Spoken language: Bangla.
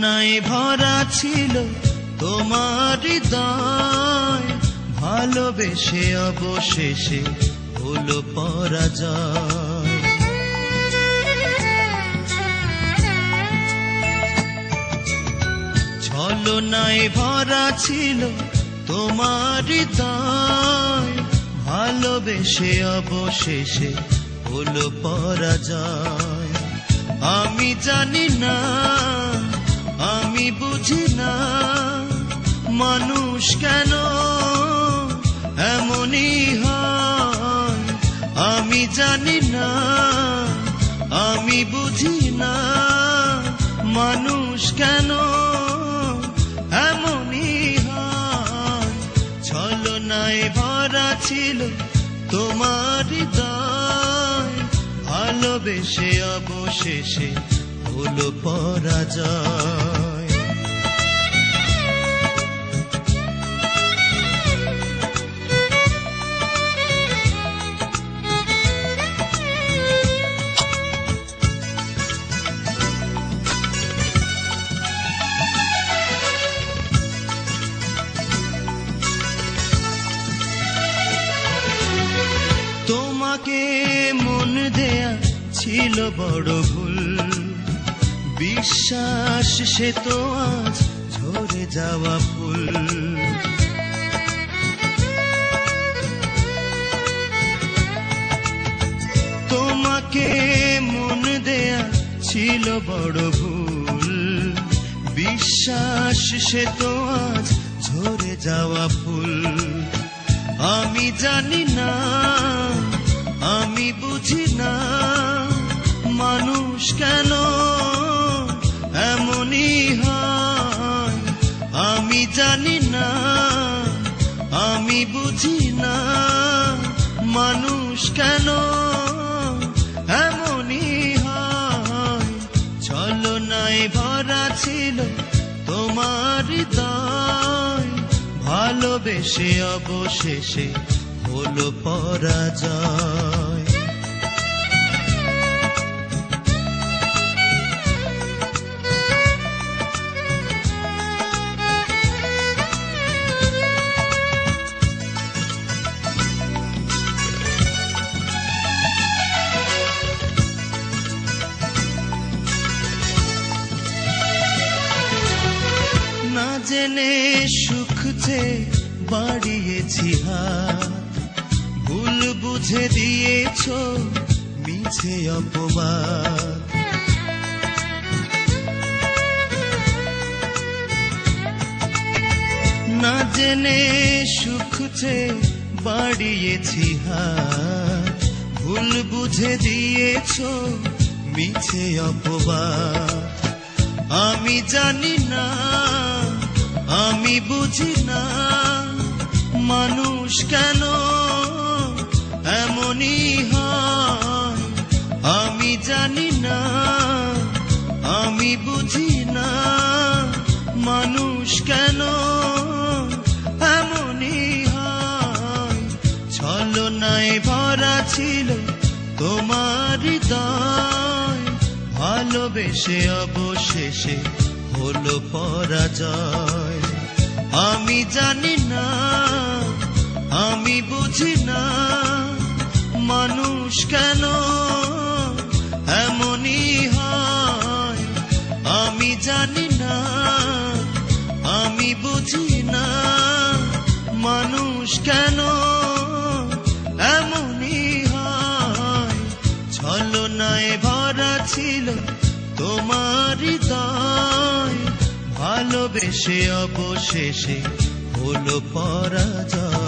ছলনায় ভরা ছিল তোমার হৃদয়, ভালোবেসে অবশেষে হলো পরাজয়। ছলনায় ভরা ছিল তোমার হৃদয়, ভালোবেসে অবশেষে হলো পরাজয়। আমি জানি না, আমি বুঝি না, মানুষ কেন এমনই হয়। আমি জানি না, আমি বুঝি না, মানুষ কেন এমনই হয়। ছলনায় ভরা ছিল তোমার হৃদয়, ভালোবেসে অবশেষে হলো পরাজয়। তোমাকে মন দেয়া ছিল বড় ভুল, বিশ্বাস সে তো আজ ঝরে যাওয়া ফুল। তোমাকে মন দেয়া ছিল বড় ভুল, বিশ্বাস সে তো আজ ঝরে যাওয়া ফুল। আমি জানি না, আমি বুঝি না, মানুষ কেন এমনই হয়। আমি জানি না, আমি বুঝি না, মানুষ কেন এমনই হয়। ছলনায় ভরা ছিল তোমার হৃদয়, ভালোবেসে অবশেষে হলো পরাজয়। না জেনে সুখ যে বাড়িয়েছি হাত, ভুল বুঝে দিয়েছ মিছে অপবাদ। না জেনে সুখ যে বাড়িয়েছি হাত, ভুল বুঝে দিয়েছ মিছে অপবাদ। আমি জানি না, আমি বুঝি না, মানুষ কেন এমনই হয়। আমি জানি না, আমি বুঝি না, মানুষ কেন এমনই হয়। ছলনায় ভরা ছিল তোমার হৃদয়, ভালোবেসে অবশেষে হলো পরাজয়। আমি জানি না, আমি বুঝি না, মানুষ কেন এমনই হয়। আমি জানি না, আমি বুঝি না, মানুষ কেন এমনই হয়। ছলনায় ভরা ছিল তোমার হৃদয়, ভালোবেসে অবশেষে হলো পরাজয়।